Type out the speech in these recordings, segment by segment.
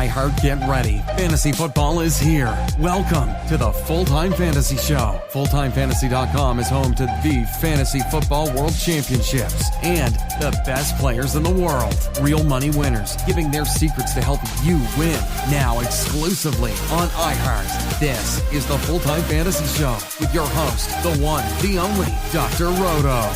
iHeart, get ready. Fantasy football is here. Welcome to the Full-Time Fantasy Show. FullTimeFantasy.com is home to the Fantasy Football World Championships and the best players in the world. Real money winners giving their secrets to help you win. Now exclusively on iHeart. This is the Full-Time Fantasy Show with your host, the one, the only, Dr. Roto.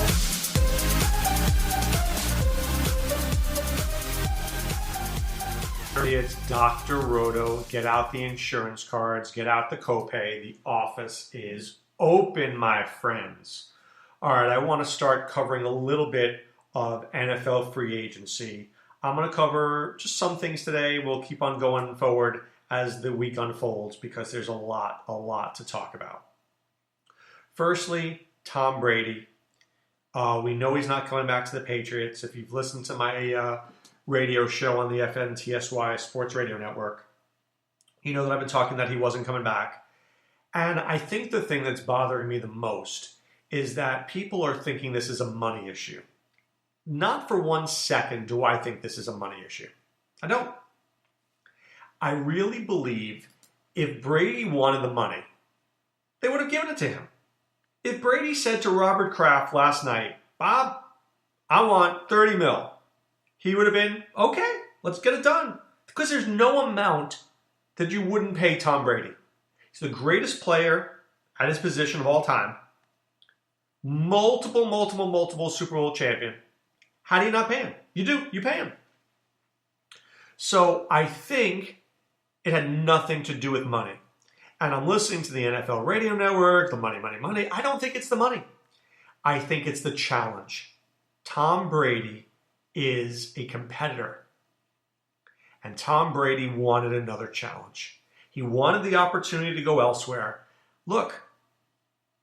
It's Dr. Roto. Get out the insurance cards. Get out the copay. The office is open, my friends. All right, I want to start covering a little bit of NFL free agency. I'm going to cover just some things today. We'll keep on going forward as the week unfolds because there's a lot to talk about. Firstly, Tom Brady. We know he's not coming back to the Patriots. If you've listened to my radio show on the FNTSY Sports Radio Network, you know that I've been talking that he wasn't coming back. And I think the thing that's bothering me the most is that people are thinking this is a money issue. Not for 1 second do I think this is a money issue. I don't. I really believe if Brady wanted the money, they would have given it to him. If Brady said to Robert Kraft last night, Bob, I want 30 mil. He would have been, okay, let's get it done. Because there's no amount that you wouldn't pay Tom Brady. He's the greatest player at his position of all time. Multiple Super Bowl champion. How do you not pay him? You do. You pay him. So I think it had nothing to do with money. And I'm listening to the NFL radio network, the money. I don't think it's the money. I think it's the challenge. Tom Brady is a competitor. And Tom Brady wanted another challenge. He wanted the opportunity to go elsewhere. Look,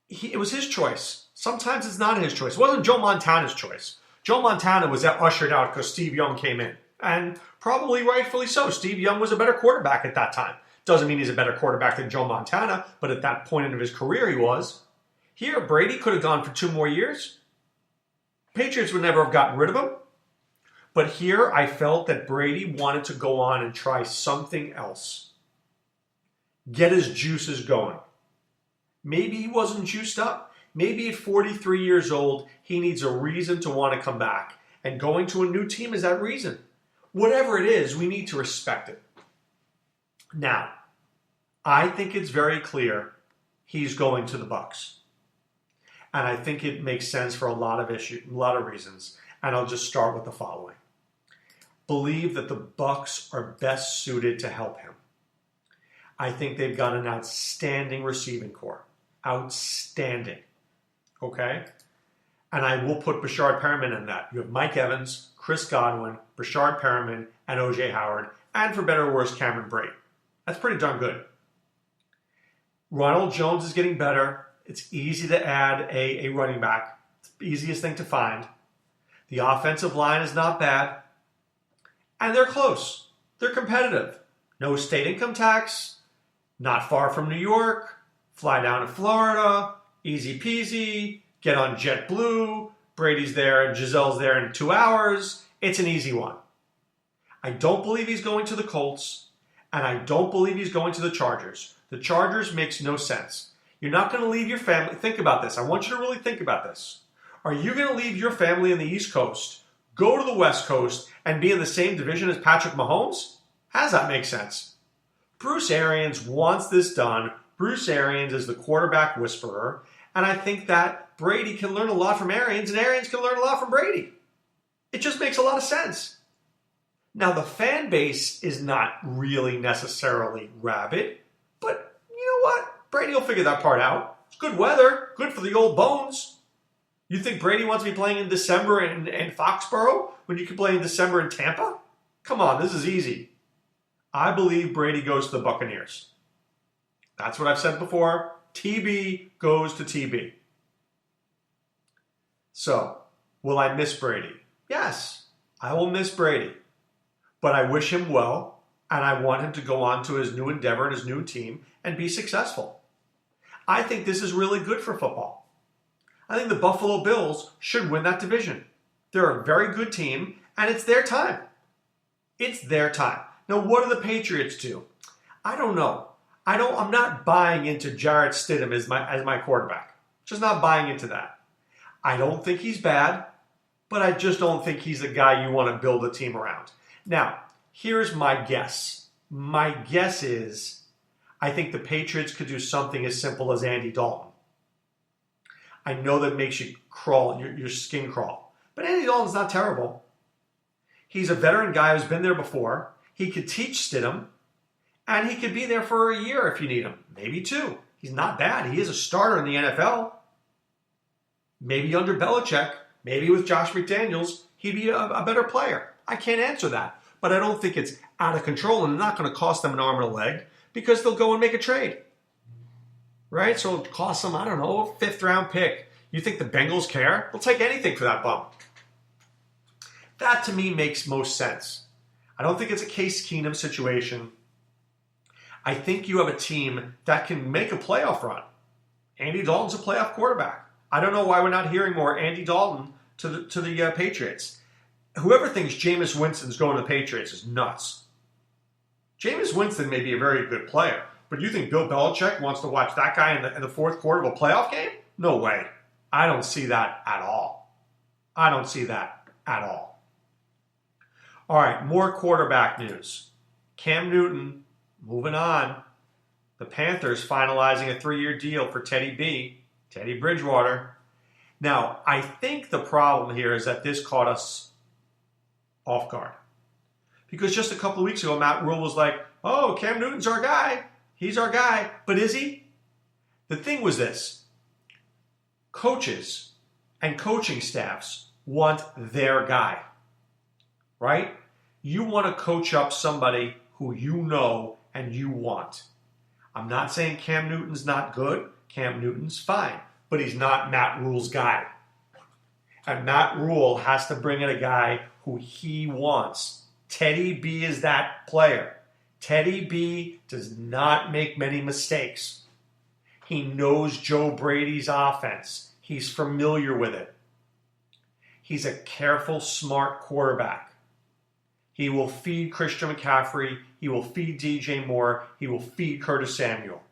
it was his choice. Sometimes it's not his choice. It wasn't Joe Montana's choice. Joe Montana was ushered out because Steve Young came in. And probably rightfully so. Steve Young was a better quarterback at that time. Doesn't mean he's a better quarterback than Joe Montana, but at that point in his career he was. Here, Brady could have gone for 2 more years. Patriots would never have gotten rid of him. But here I felt that Brady wanted to go on and try something else. Get his juices going. Maybe he wasn't juiced up. Maybe at 43 years old, he needs a reason to want to come back. And going to a new team is that reason. Whatever it is, we need to respect it. Now, I think it's very clear he's going to the Bucs. And I think it makes sense for a lot of reasons. And I'll just start with the following. Believe that the Bucs are best suited to help him. I think they've got an outstanding receiving corps. Outstanding. Okay? And I will put Brashard Perriman in that. You have Mike Evans, Chris Godwin, Brashard Perriman, and O.J. Howard, and for better or worse, Cameron Brate. That's pretty darn good. Ronald Jones is getting better. It's easy to add a running back. It's the easiest thing to find. The offensive line is not bad. And they're close. They're competitive. No state income tax. Not far from New York. Fly down to Florida. Easy peasy. Get on JetBlue. Brady's there and Giselle's there in 2 hours. It's an easy one. I don't believe he's going to the Colts. And I don't believe he's going to the Chargers. The Chargers makes no sense. You're not going to leave your family. Think about this. I want you to really think about this. Are you going to leave your family in the East Coast, go to the West Coast, and be in the same division as Patrick Mahomes? How does that make sense? Bruce Arians wants this done. Bruce Arians is the quarterback whisperer. And I think that Brady can learn a lot from Arians, and Arians can learn a lot from Brady. It just makes a lot of sense. Now, the fan base is not really necessarily rabid, but you know what? Brady will figure that part out. It's good weather, good for the old bones. You think Brady wants to be playing in December in Foxborough when you can play in December in Tampa? Come on, this is easy. I believe Brady goes to the Buccaneers. That's what I've said before. TB goes to TB. So, will I miss Brady? Yes, I will miss Brady. But I wish him well, and I want him to go on to his new endeavor and his new team and be successful. I think this is really good for football. I think the Buffalo Bills should win that division. They're a very good team, and it's their time. It's their time. Now, what do the Patriots do? I don't know. I'm not buying into Jarrett Stidham as my quarterback. Just not buying into that. I don't think he's bad, but I just don't think he's the guy you want to build a team around. Now, here's my guess. My guess is I think the Patriots could do something as simple as Andy Dalton. I know that makes you crawl, your skin crawl. But Andy Dalton's not terrible. He's a veteran guy who's been there before. He could teach Stidham, and he could be there for a year if you need him. Maybe two. He's not bad. He is a starter in the NFL. Maybe under Belichick, maybe with Josh McDaniels, he'd be a better player. I can't answer that. But I don't think it's out of control, and it's not going to cost them an arm and a leg because they'll go and make a trade. Right? So it'll cost them, I don't know, a 5th-round pick. You think the Bengals care? They'll take anything for that bum. That, to me, makes most sense. I don't think it's a Case Keenum situation. I think you have a team that can make a playoff run. Andy Dalton's a playoff quarterback. I don't know why we're not hearing more Andy Dalton to the Patriots. Whoever thinks Jameis Winston's going to the Patriots is nuts. Jameis Winston may be a very good player, but you think Bill Belichick wants to watch that guy in the fourth quarter of a playoff game? No way. I don't see that at all. I don't see that at all. All right, more quarterback news. Cam Newton, moving on. The Panthers finalizing a 3-year deal for Teddy Bridgewater. Now, I think the problem here is that this caught us off guard. Because just a couple of weeks ago, Matt Rule was like, oh, Cam Newton's our guy. He's our guy. But is he? The thing was this. Coaches and coaching staffs want their guy. Right? You want to coach up somebody who you know and you want. I'm not saying Cam Newton's not good. Cam Newton's fine. But he's not Matt Rule's guy. And Matt Rule has to bring in a guy who he wants. Teddy B is that player. Teddy B does not make many mistakes. He knows Joe Brady's offense. He's familiar with it. He's a careful, smart quarterback. He will feed Christian McCaffrey. He will feed DJ Moore. He will feed Curtis Samuel.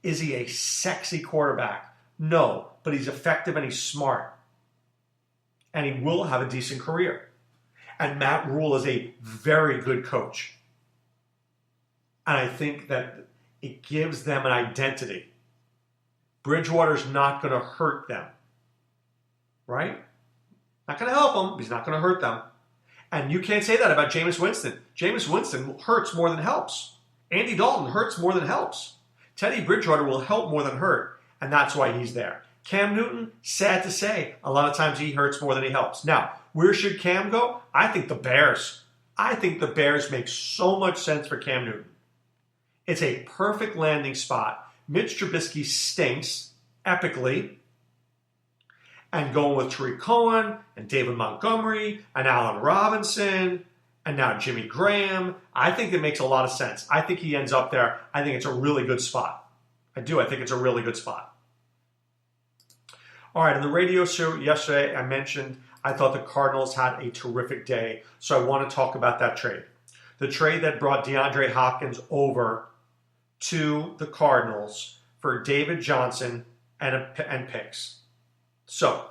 Is he a sexy quarterback? No, but he's effective and he's smart. And he will have a decent career. And Matt Rule is a very good coach. And I think that it gives them an identity. Bridgewater's not going to hurt them. Right? Not going to help them, but he's not going to hurt them. And you can't say that about Jameis Winston. Jameis Winston hurts more than helps. Andy Dalton hurts more than helps. Teddy Bridgewater will help more than hurt. And that's why he's there. Cam Newton, sad to say, a lot of times he hurts more than he helps. Now, where should Cam go? I think the Bears. I think the Bears make so much sense for Cam Newton. It's a perfect landing spot. Mitch Trubisky stinks epically. And going with Tariq Cohen and David Montgomery and Allen Robinson and now Jimmy Graham, I think it makes a lot of sense. I think he ends up there. I think it's a really good spot. I do. I think it's a really good spot. All right, in the radio show yesterday, I mentioned I thought the Cardinals had a terrific day, so I want to talk about that trade. The trade that brought DeAndre Hopkins over to the Cardinals for David Johnson and picks. So,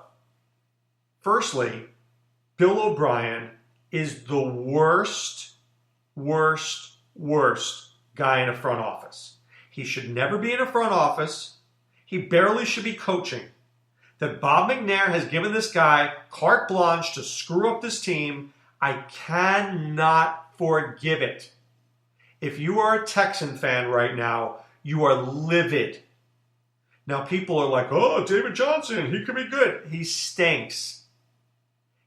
firstly, Bill O'Brien is the worst guy in a front office. He should never be in a front office. He barely should be coaching. That Bob McNair has given this guy carte blanche to screw up this team, I cannot forgive it. If you are a Texan fan right now, you are livid. Now people are like, oh, David Johnson, he could be good. He stinks.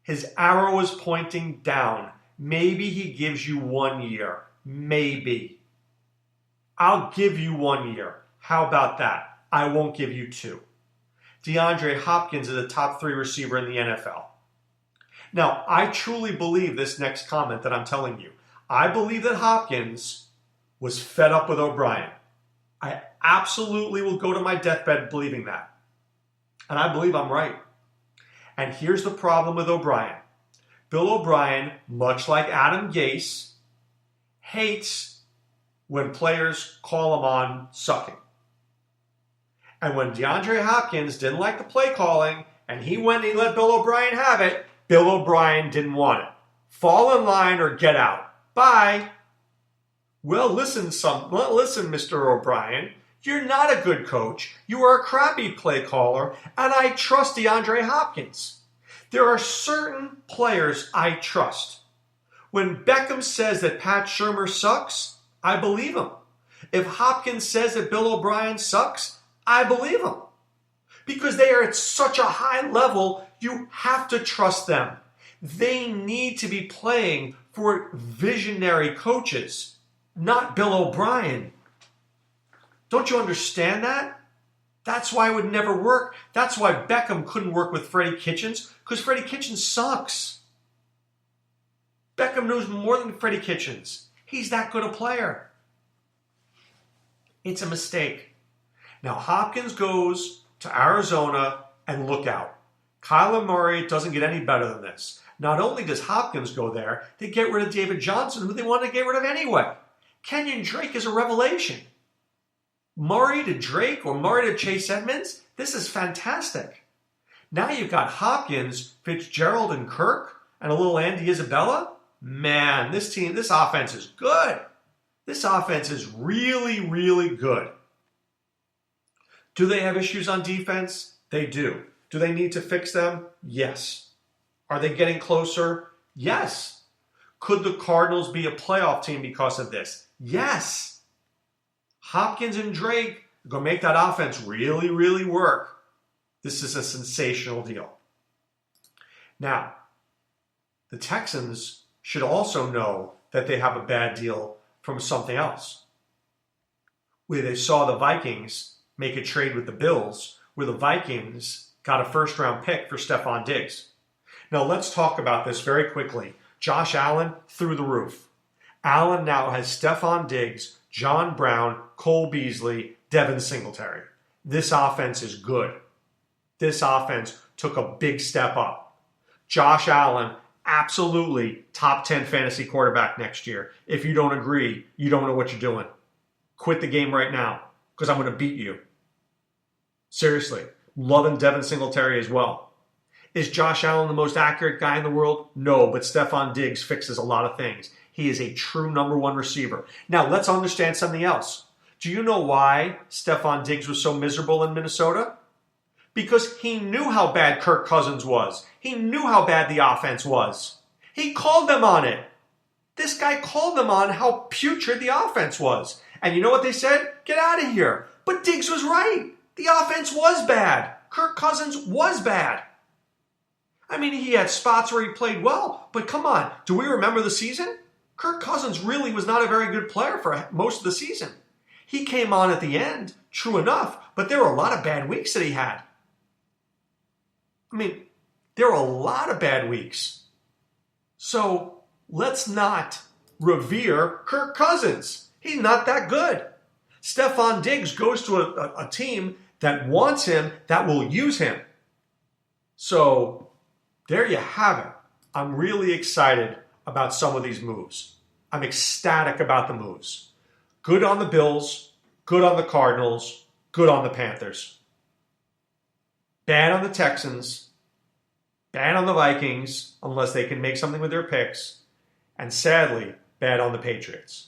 His arrow is pointing down. Maybe he gives you 1 year. Maybe. I'll give you 1 year. How about that? I won't give you 2. DeAndre Hopkins is a top 3 receiver in the NFL. Now, I truly believe this next comment that I'm telling you. I believe that Hopkins was fed up with O'Brien. I absolutely will go to my deathbed believing that. And I believe I'm right. And here's the problem with O'Brien. Bill O'Brien, much like Adam Gase, hates when players call him on sucking. And when DeAndre Hopkins didn't like the play calling and he went and he let Bill O'Brien have it, Bill O'Brien didn't want it. Fall in line or get out. Bye. Well, listen, Mr. O'Brien. You're not a good coach. You are a crappy play caller, and I trust DeAndre Hopkins. There are certain players I trust. When Beckham says that Pat Shurmur sucks, I believe him. If Hopkins says that Bill O'Brien sucks, I believe him. Because they are at such a high level, you have to trust them. They need to be playing for visionary coaches, not Bill O'Brien. Don't you understand that? That's why it would never work. That's why Beckham couldn't work with Freddie Kitchens, because Freddie Kitchens sucks. Beckham knows more than Freddie Kitchens. He's that good a player. It's a mistake. Now Hopkins goes to Arizona, and look out. Kyler Murray doesn't get any better than this. Not only does Hopkins go there, they get rid of David Johnson, who they want to get rid of anyway. Kenyon Drake is a revelation. Murray to Drake or Murray to Chase Edmonds, this is fantastic. Now you've got Hopkins, Fitzgerald, and Kirk, and a little Andy Isabella. Man, this offense is good. This offense is really, really good. Do they have issues on defense? They do. Do they need to fix them? Yes. Are they getting closer? Yes. Could the Cardinals be a playoff team because of this? Yes. Hopkins and Drake are going to make that offense really, really work. This is a sensational deal. Now, the Texans should also know that they have a bad deal from something else, where they saw the Vikings make a trade with the Bills, where the Vikings got a first-round pick for Stephon Diggs. Now, let's talk about this very quickly. Josh Allen, through the roof. Allen now has Stephon Diggs, John Brown, Cole Beasley, Devin Singletary. This offense is good. This offense took a big step up. Josh Allen, absolutely top 10 fantasy quarterback next year. If you don't agree, you don't know what you're doing. Quit the game right now, because I'm going to beat you. Seriously. Loving Devin Singletary as well. Is Josh Allen the most accurate guy in the world? No, but Stephon Diggs fixes a lot of things. He is a true number one receiver. Now, let's understand something else. Do you know why Stephon Diggs was so miserable in Minnesota? Because he knew how bad Kirk Cousins was. He knew how bad the offense was. He called them on it. This guy called them on how putrid the offense was. And you know what they said? Get out of here. But Diggs was right. The offense was bad. Kirk Cousins was bad. I mean, he had spots where he played well, but come on, do we remember the season? Kirk Cousins really was not a very good player for most of the season. He came on at the end, true enough, but there were a lot of bad weeks that he had. I mean, there were a lot of bad weeks. So let's not revere Kirk Cousins. He's not that good. Stephon Diggs goes to a team that wants him, that will use him. So there you have it. I'm really excited about some of these moves. I'm ecstatic about the moves. Good on the Bills, good on the Cardinals, good on the Panthers. Bad on the Texans, bad on the Vikings, unless they can make something with their picks, and sadly, bad on the Patriots.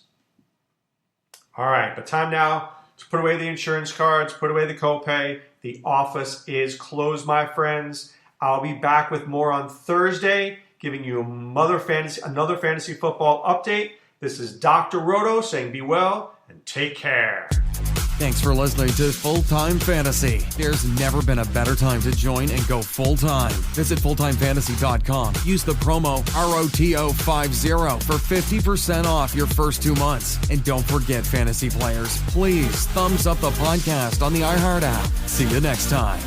All right, but time now to put away the insurance cards, put away the copay. The office is closed, my friends. I'll be back with more on Thursday, giving you another fantasy football update. This is Dr. Roto saying be well and take care. Thanks for listening to Full Time Fantasy. There's never been a better time to join and go full time. Visit fulltimefantasy.com. Use the promo ROTO50 for 50% off your first 2 months. And don't forget, fantasy players, please thumbs up the podcast on the iHeart app. See you next time.